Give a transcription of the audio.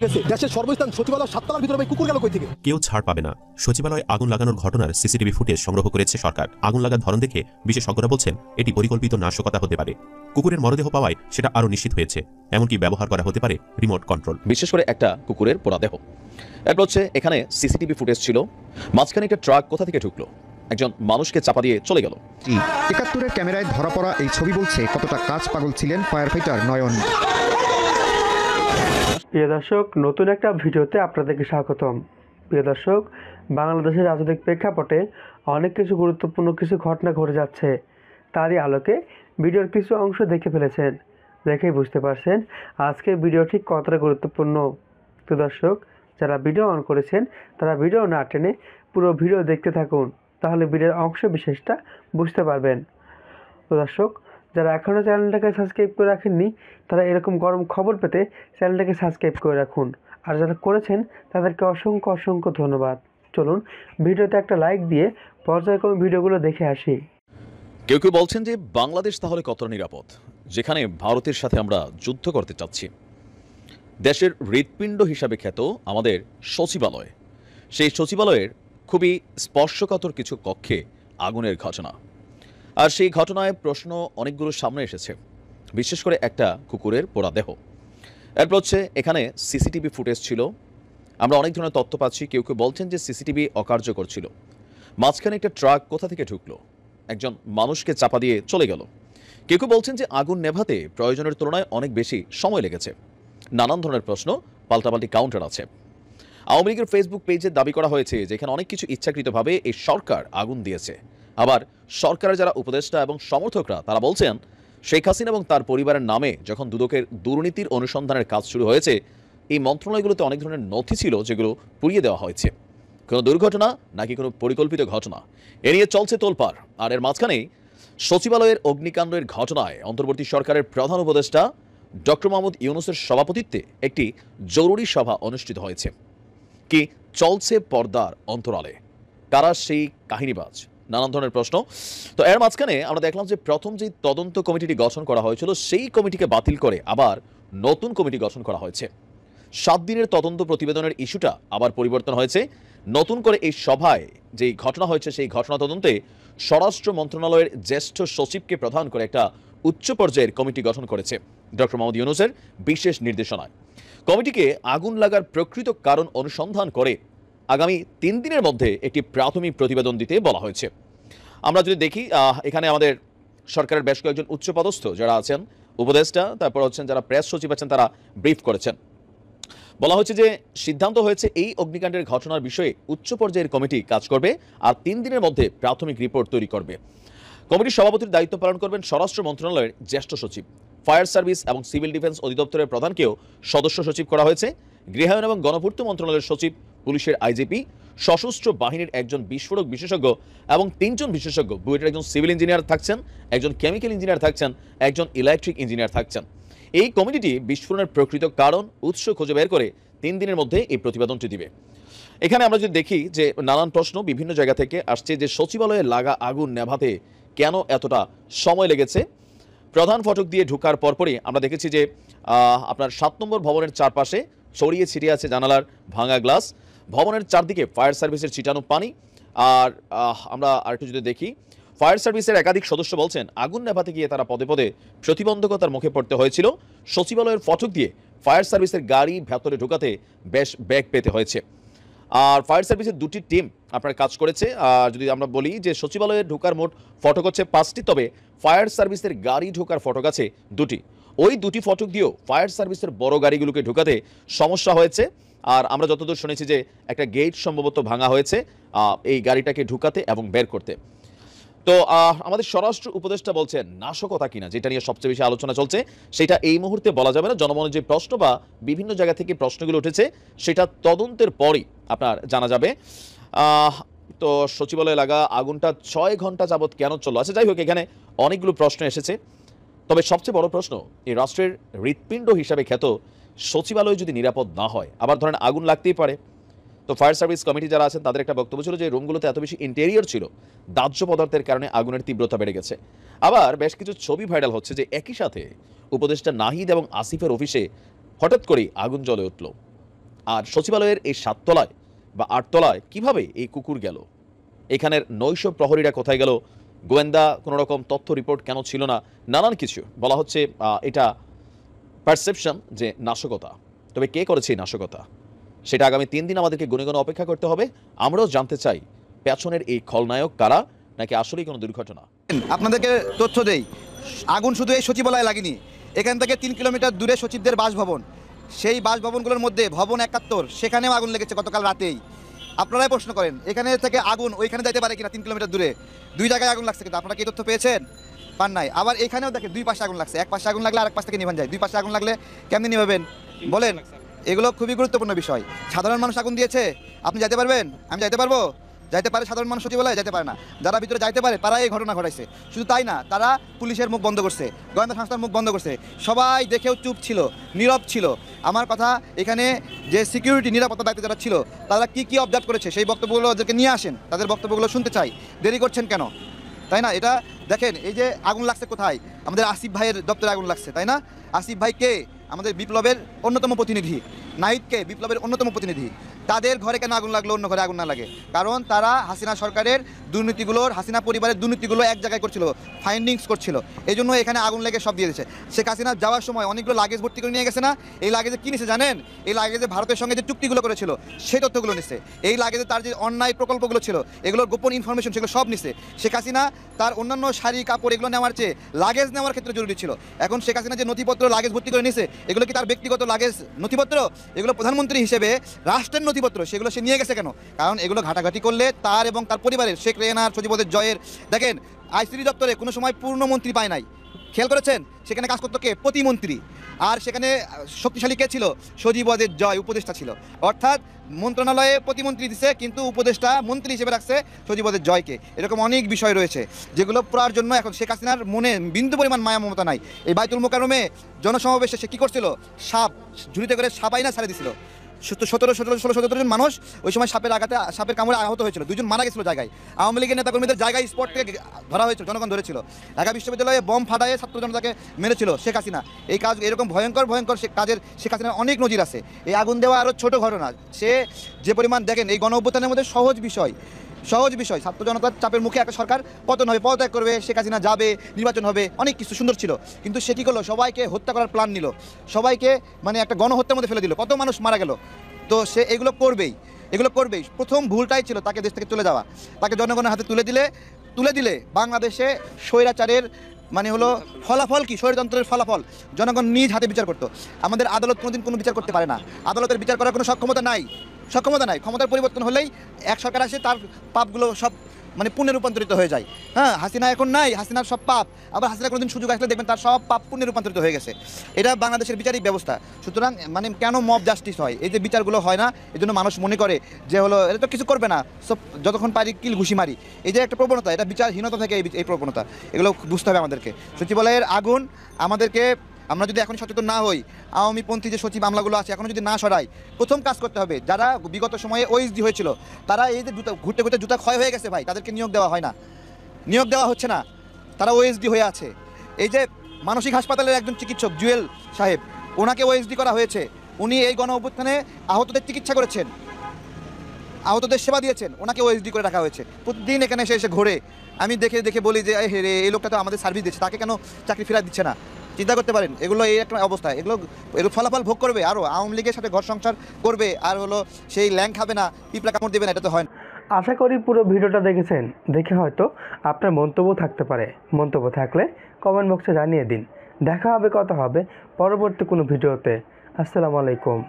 দেশের সর্বস্থান সচিবালয় 7 তলার ভিতরে কুকুর গেল কই থেকে? কেউ ছাড় পাবে না। সচিবালয়ে আগুন লাগানোর ঘটনার সিসিটিভি ফুটেজ সংগ্রহ করেছে সরকার। আগুন লাগার ধরন দেখে বিশেষজ্ঞরা বলছেন এটি পরিকল্পিত নাশকতা হতে পারে। কুকুরের মরদেহ পাওয়ায় সেটা আরও নিশ্চিত হয়েছে। এমনকি ব্যবহার করা হতে পারে রিমোট কন্ট্রোল। বিশেষ করে একটা কুকুরের পোড়াদেহ। এরপর হচ্ছে এখানে সিসিটিভি ফুটেজ ছিল, মাঝখানে একটা ট্রাক কোথা থেকে ঢুকলো, একজন মানুষকে চাপা দিয়ে চলে গেল। ৭১-এর ক্যামেরায় ধরা পড়া এই ছবি বলছে কতটা কাজ পাগল ছিলেন ফায়ার ফাইটার নয়ন। প্রিয় দর্শক, নতুন একটা ভিডিওতে আপনাদেরকে স্বাগতম। প্রিয় দর্শক, বাংলাদেশের রাজনৈতিক প্রেক্ষাপটে অনেক কিছু গুরুত্বপূর্ণ কিছু ঘটনা ঘটে যাচ্ছে। তারই আলোকে ভিডিওর কিছু অংশ দেখে ফেলেছেন, দেখেই বুঝতে পারছেন আজকের ভিডিও ঠিক কতটা গুরুত্বপূর্ণ। তো দর্শক, যারা ভিডিও অন করেছেন তারা ভিডিও না টেনে পুরো ভিডিও দেখতে থাকুন, তাহলে ভিডিওর অংশ বিশেষটা বুঝতে পারবেন। তো দর্শক, যারা এখনও চ্যানেলটাকে সাবস্ক্রাইব করে রাখেননি তারা এরকম গরম খবর পেতে চ্যানেলটাকে সাবস্ক্রাইব করে রাখুন, আর যারা করেছেন তাদেরকে অসংখ্য অসংখ্য ধন্যবাদ। চলুন ভিডিওতে একটা লাইক দিয়ে পর্যায়ক্রমে ভিডিওগুলো দেখে আসি। কেউ কেউ বলছেন যে বাংলাদেশ তাহলে কতটা নিরাপদ, যেখানে ভারতের সাথে আমরা যুদ্ধ করতে চাচ্ছি। দেশের হৃৎপিণ্ড হিসাবে খ্যাত আমাদের সচিবালয়, সেই সচিবালয়ের খুবই স্পর্শকাতর কিছু কক্ষে আগুনের ঘটনা, আর সেই ঘটনায় প্রশ্ন অনেকগুলো সামনে এসেছে, বিশেষ করে একটা কুকুরের পোড়া দেহ। এরপর হচ্ছে এখানে সিসিটিভি ফুটেজ ছিল, আমরা অনেক ধরনের তথ্য পাচ্ছি। কেউ কেউ বলছেন যে সিসিটিভি অকার্যকর ছিল, মাঝখানে একটা ট্রাক কোথা থেকে ঢুকলো, একজন মানুষকে চাপা দিয়ে চলে গেল। কেউ কেউ বলছেন যে আগুন নেভাতে প্রয়োজনের তুলনায় অনেক বেশি সময় লেগেছে। নানান ধরনের প্রশ্ন, পাল্টাপাল্টি কাউন্টার আছে। আওয়ামী লীগের ফেসবুক পেজে দাবি করা হয়েছে যেখানে অনেক কিছু ইচ্ছাকৃতভাবে এই সরকার আগুন দিয়েছে। আবার সরকারের যারা উপদেষ্টা এবং সমর্থকরা তারা বলছেন শেখ হাসিনা এবং তার পরিবারের নামে যখন দুদকের দুর্নীতির অনুসন্ধানের কাজ শুরু হয়েছে, এই মন্ত্রণালয়গুলোতে অনেক ধরনের নথি ছিল যেগুলো পুড়িয়ে দেওয়া হয়েছে। কোনো দুর্ঘটনা নাকি কোনো পরিকল্পিত ঘটনা, এ নিয়ে চলছে তোলপাড়। আর এর মাঝখানেই সচিবালয়ের অগ্নিকাণ্ডের ঘটনায় অন্তর্বর্তী সরকারের প্রধান উপদেষ্টা ডক্টর মোহাম্মদ ইউনূসের সভাপতিত্বে একটি জরুরি সভা অনুষ্ঠিত হয়েছে। কি চলছে পর্দার অন্তরালে, কারা সেই কাহিনীবাজ, নানান ধরনের প্রশ্ন। তো এর মাঝখানে আমরা দেখলাম যে প্রথম যে তদন্ত কমিটিটি গঠন করা হয়েছিল সেই কমিটিকে বাতিল করে আবার নতুন কমিটি গঠন করা হয়েছে। 7 দিনের তদন্ত প্রতিবেদনের ইস্যুটা আবার পরিবর্তন হয়েছে। নতুন করে এই সভায় যেই ঘটনা হয়েছে সেই ঘটনা তদন্তে স্বরাষ্ট্র মন্ত্রণালয়ের জ্যেষ্ঠ সচিবকে প্রধান করে একটা উচ্চ পর্যায়ের কমিটি গঠন করেছে ডক্টর মোহাম্মদ ইউনূসের বিশেষ নির্দেশনায়। কমিটিকে আগুন লাগার প্রকৃত কারণ অনুসন্ধান করে আগামী 3 দিনের মধ্যে একটি প্রাথমিক প্রতিবেদন দিতে বলা হয়েছে। আমরা যদি দেখি এখানে আমাদের সরকারের বেশ কয়েকজন উচ্চপদস্থ যারা আছেন, উপদেষ্টা, তারপর হচ্ছেন যারা প্রেস সচিব আছেন, তারা ব্রিফ করেছেন। বলা হচ্ছে যে সিদ্ধান্ত হয়েছে এই অগ্নিকাণ্ডের ঘটনার বিষয়ে উচ্চ পর্যায়ের কমিটি কাজ করবে আর 3 দিনের মধ্যে প্রাথমিক রিপোর্ট তৈরি করবে। কমিটির সভাপতির দায়িত্ব পালন করবেন স্বরাষ্ট্র মন্ত্রণালয়ের জ্যেষ্ঠ সচিব। ফায়ার সার্ভিস এবং সিভিল ডিফেন্স অধিদপ্তরের প্রধানকেও সদস্য সচিব করা হয়েছে। গৃহায়ন এবং গণপূর্ত মন্ত্রণালয়ের সচিব, পুলিশের আইজিপি, সশস্ত্র বাহিনীর একজন বিস্ফোরক বিশেষজ্ঞ এবং 3 জন বিশেষজ্ঞ, বুয়েটের একজন সিভিল ইঞ্জিনিয়ার থাকছেন, একজন কেমিক্যাল ইঞ্জিনিয়ার থাকছেন, একজন ইলেকট্রিক ইঞ্জিনিয়ার থাকছেন। এই কমিটিটি বিস্ফোরণের প্রকৃত কারণ, উৎস খুঁজে বের করে 3 দিনের মধ্যে এই প্রতিবেদনটি দিবে। এখানে আমরা যদি দেখি যে নানান প্রশ্ন বিভিন্ন জায়গা থেকে আসছে যে সচিবালয়ে লাগা আগুন নেভাতে কেন এতটা সময় লেগেছে। প্রধান ফটক দিয়ে ঢোকার পরপরই আমরা দেখেছি যে আপনার 7 নম্বর ভবনের চারপাশে ছড়িয়ে ছিটিয়ে আছে জানালার ভাঙা গ্লাস, ভবনের চারদিকে ফায়ার সার্ভিসের ছিটানো পানি। আর আমরা আরেকটু যদি দেখি, ফায়ার সার্ভিসের একাধিক সদস্য বলছেন আগুন নেভাতে গিয়ে তারা পদে পদে প্রতিবন্ধকতার মুখে পড়তে হয়েছিল। সচিবালয়ের ফটক দিয়ে ফায়ার সার্ভিসের গাড়ি ভেতরে ঢোকাতে বেশ বেগ পেতে হয়েছে। আর ফায়ার সার্ভিসের 2টি টিম আপনার কাজ করেছে। আর যদি আমরা বলি যে সচিবালয়ে ঢোকার মোট ফটক হচ্ছে 5টি, তবে ফায়ার সার্ভিসের গাড়ি ঢোকার ফটক আছে 2টি। ওই 2টি ফটক দিয়েও ফায়ার সার্ভিসের বড় গাড়িগুলোকে ঢোকাতে সমস্যা হয়েছে। আর আমরা যতদূর শুনেছি যে একটা গেট সম্ভবত ভাঙা হয়েছে এই গাড়িটাকে ঢুকাতে এবং বের করতে। তো আমাদের স্বরাষ্ট্র উপদেষ্টা বলছেন নাশকতা কিনা, যেটা নিয়ে সবচেয়ে বেশি আলোচনা চলছে, সেটা এই মুহূর্তে বলা যাবে না। জনমনে যে প্রশ্ন বা বিভিন্ন জায়গা থেকে প্রশ্নগুলো উঠেছে সেটা তদন্তের পরই আপনার জানা যাবে। তো সচিবালয়ে লাগা আগুনটা 6 ঘন্টা যাবৎ কেন চললো? আচ্ছা, যাই হোক, এখানে অনেকগুলো প্রশ্ন এসেছে, তবে সবচেয়ে বড় প্রশ্ন এই রাষ্ট্রের হৃৎপিণ্ড হিসাবে খ্যাত সচিবালয় যদি নিরাপদ না হয়, আবার ধরেন আগুন লাগতেই পারে। তো ফায়ার সার্ভিস কমিটি যারা আছেন তাদের একটা বক্তব্য ছিল যে রুমগুলোতে এত বেশি ইন্টেরিয়র ছিল, দাহ্য পদার্থের কারণে আগুনের তীব্রতা বেড়ে গেছে। আবার বেশ কিছু ছবি ভাইরাল হচ্ছে যে একই সাথে উপদেষ্টা নাহিদ এবং আসিফের অফিসে হঠাৎ করেই আগুন জ্বলে উঠল। আর সচিবালয়ের এই 7 তলায় বা 8 তলায় কিভাবে এই কুকুর গেল? এখানের নৈশ প্রহরীরা কোথায় গেল? গোয়েন্দা কোনো রকম তথ্য রিপোর্ট কেন ছিল না? নানান কিছু বলা হচ্ছে। এটা পারসেপশন যে নাশকতা। তবে কে করেছে এই নাশকতা সেটা আগামী 3 দিন আমাদেরকে গুনে গুনে অপেক্ষা করতে হবে। আমরাও জানতে চাই পেছনের এই খলনায়ক কারা, নাকি আসলেই কোনো দুর্ঘটনা। আপনাদেরকে তথ্য দেই, আগুন শুধু এই সচিবালয়ে লাগেনি। এখান থেকে 3 কিলোমিটার দূরে সচিবদের বাসভবন, সেই বাসভবনগুলোর মধ্যে ভবন 71, সেখানেও আগুন লেগেছে গতকাল রাতেই। আপনারাই প্রশ্ন করেন এখানে থেকে আগুন ওইখানে যাইতে পারে কিনা? 3 কিলোমিটার দূরে 2 জায়গায় আগুন লাগছে, কিন্তু আপনারা কি তথ্য পেয়েছেন? পান নাই। আবার এখানেও দেখেন 2 পাশে আগুন লাগছে, এক পাশে আগুন লাগলে আরেক পাশ থেকে নিভান যায়। 2 পাশে আগুন লাগলে কেমনি নিভাবেন বলেন? এগুলো খুবই গুরুত্বপূর্ণ বিষয়। সাধারণ মানুষ আগুন দিয়েছে, আপনি যাইতে পারবেন? আমি যাইতে পারবো? যাইতে পারে সাধারণ মানুষ সচিবালয়ে? যাইতে পারে না। যারা ভিতরে যাইতে পারে তারা এই ঘটনা ঘটাইছে। শুধু তাই না, তারা পুলিশের মুখ বন্ধ করছে, গোয়েন্দা সংস্থার মুখ বন্ধ করছে। সবাই দেখেও চুপ ছিল, নীরব ছিল। আমার কথা, এখানে যে সিকিউরিটি নিরাপত্তা দায়িত্বে যারা ছিল তারা কি অবজার্ভ করেছে সেই বক্তব্যগুলো ওদেরকে নিয়ে আসেন, তাদের বক্তব্যগুলো শুনতে চাই। দেরি করছেন কেন? তাই না? এটা দেখেন, এই যে আগুন লাগছে কোথায়? আমাদের আসিফ ভাইয়ের দপ্তরে আগুন লাগছে, তাই না? আসিফ ভাই কে? আমাদের বিপ্লবের অন্যতম প্রতিনিধি। নাহিদকে বিপ্লবের অন্যতম প্রতিনিধি। তাদের ঘরে কেন আগুন লাগলো, অন্য ঘরে আগুন না লাগে? কারণ তারা হাসিনা সরকারের দুর্নীতিগুলোর, হাসিনা পরিবারের দুর্নীতিগুলো এক জায়গায় করছিল, ফাইন্ডিংস করছিল। এই জন্য এখানে আগুন লেগে সব দিয়ে দিয়েছে। শেখ হাসিনা যাওয়ার সময় অনেকগুলো লাগেজ ভর্তি করে নিয়ে গেছে না? এই লাগেজে কী নিছে জানেন? এই লাগেজে ভারতের সঙ্গে যে চুক্তিগুলো করেছিল সেই তথ্যগুলো নিছে। এই লাগেজে তার যে অন্যায় প্রকল্পগুলো ছিল, এগুলোর গোপন ইনফরমেশন, সেগুলো সব নিছে। শেখ হাসিনা তার অন্যান্য শাড়ি কাপড় এগুলো নেওয়ার চেয়ে লাগেজ নেওয়ার ক্ষেত্রে জরুরি ছিল। এখন শেখ হাসিনা যে নথিপত্র লাগেজ ভর্তি করে নিছে, এগুলো কি তার ব্যক্তিগত লাগেজ নথিপত্র? এগুলো প্রধানমন্ত্রী হিসেবে রাষ্ট্রের নথিপত্র, সেগুলো সে নিয়ে গেছে কেন? কারণ এগুলো ঘাটাঘাটি করলে তার এবং তার পরিবারের, শেখ রেহানার, সচিবদের জয়ের, দেখেন আইসিডি দপ্তরে কোনো সময় পূর্ণমন্ত্রী পায় নাই, খেয়াল করেছেন? সেখানে কাজ করতো কে? প্রতিমন্ত্রী। আর সেখানে শক্তিশালী কে ছিল? সচিবদের জয়, উপদেষ্টা ছিল। অর্থাৎ মন্ত্রণালয়ে প্রতিমন্ত্রী দিছে, কিন্তু উপদেষ্টা মন্ত্রী হিসেবে রাখছে সচিবদের জয়কে। এরকম অনেক বিষয় রয়েছে যেগুলো পড়ার জন্য এখন শেখ হাসিনার মনে বিন্দু পরিমাণ মায়া মমতা নাই। এই বাইতুল মোকাররমে জনসমাবেশে সে কী করছিল? সাপ ঝুড়িতে করে সাপ আইনা ছাড়ে দিছিল। 16-17 জন মানুষ ওই সময় সাপের আঘাতে, সাপের কামড়ে আহত হয়েছিল। 2 জন মারা গেছিল জায়গায়। আওয়ামী লীগের নেতাকর্মীদের জায়গায় স্পট থেকে ধরা হয়েছিল, জনগণ ধরেছিল। ঢাকা বিশ্ববিদ্যালয়ে বম ফাটায়ে ছাত্র জনতাকে মেরেছিল শেখ হাসিনা। এই কাজ, এরকম ভয়ঙ্কর কাজের শেখ হাসিনার অনেক নজির আছে। এই আগুন দেওয়া আরও ছোট ঘটনা। সে যে পরিমাণ, দেখেন এই গণ অভ্যুত্থানের মধ্যে সহজ বিষয় ছাত্র জনতার চাপের মুখে একটা সরকার পতন হবে, পদত্যাগ করবে, শেখ হাসিনা যাবে, নির্বাচন হবে, অনেক কিছু সুন্দর ছিল। কিন্তু সে কী করলো? সবাইকে হত্যা করার প্ল্যান নিল, সবাইকে মানে একটা গণহত্যার মধ্যে ফেলে দিল। কত মানুষ মারা গেল। তো সে এগুলো করবেই। প্রথম ভুলটাই ছিল তাকে দেশ থেকে চলে যাওয়া। তাকে জনগণের হাতে তুলে দিলে বাংলাদেশে স্বৈরাচারের মানে হলো ফলাফল কি? স্বৈরতন্ত্রের ফলাফল জনগণ নিজ হাতে বিচার করতো। আমাদের আদালত কোনোদিন কোনো বিচার করতে পারে না। আদালতের বিচার করার কোনো সক্ষমতা নাই। ক্ষমতার পরিবর্তন হলেই এক সরকার আসে, তার পাপগুলো সব মানে পুণ্যে রূপান্তরিত হয়ে যায়। হ্যাঁ, হাসিনা এখন নাই, হাসিনার সব পাপ, আবার হাসিনা কোনোদিন সুযোগ আসলে দেখবেন তার সব পাপ পুণ্যে রূপান্তরিত হয়ে গেছে। এটা বাংলাদেশের বিচারিক ব্যবস্থা। সুতরাং মানে কেন মব জাস্টিস হয়? এই যে বিচারগুলো হয় না, এই জন্য মানুষ মনে করে যে হলো এটা তো কিছু করবে না, সব যতক্ষণ পারি কিল ঘুষি মারি। এই যে একটা প্রবণতা, এটা বিচারহীনতা থেকে এই প্রবণতা, এগুলো বুঝতে হবে আমাদেরকে। সচিবালয়ের আগুন আমাদেরকে, আমরা যদি এখন সচেতন না হই, আওয়ামীপন্থী যে সচিব আমলাগুলো আছে এখনও যদি না সরাই, প্রথম কাজ করতে হবে যারা বিগত সময়ে ওএসডি হয়েছিল, তারা এই যে ঘুরতে জুতা ক্ষয় হয়ে গেছে ভাই, তাদেরকে নিয়োগ দেওয়া হচ্ছে না, তারা ওএসডি হয়ে আছে। এই যে মানসিক হাসপাতালের একজন চিকিৎসক জুয়েল সাহেব, ওনাকে ওএসডি করা হয়েছে। উনি এই গণ অভ্যুত্থানে আহতদের চিকিৎসা করেছেন, আহতদের সেবা দিয়েছেন, ওনাকে ওএসডি করে রাখা হয়েছে। প্রতিদিন এখানে এসে ঘোরে। আমি দেখে বলি যে রে, এই লোকটা তো আমাদের সার্ভিস দিচ্ছে, তাকে কেন চাকরি ফেরত দিচ্ছে না? চিন্তা করতে পারেন, এগুলো এই একটা অবস্থা। এগুলো ফলাফল ভোগ করবে, আরও আওয়ামী লীগের সাথে ঘর সংসার করবে, আর হলো সেই ল্যাং খাবে না, পিঁপড়া কামড় দেবে না, এটা তো হয় না। আশা করি পুরো ভিডিওটা দেখেছেন। দেখে হয়তো আপনার মন্তব্য থাকতে পারে। মন্তব্য থাকলে কমেন্ট বক্সে জানিয়ে দিন। দেখা হবে, কথা হবে পরবর্তী কোনো ভিডিওতে। আসসালামু আলাইকুম।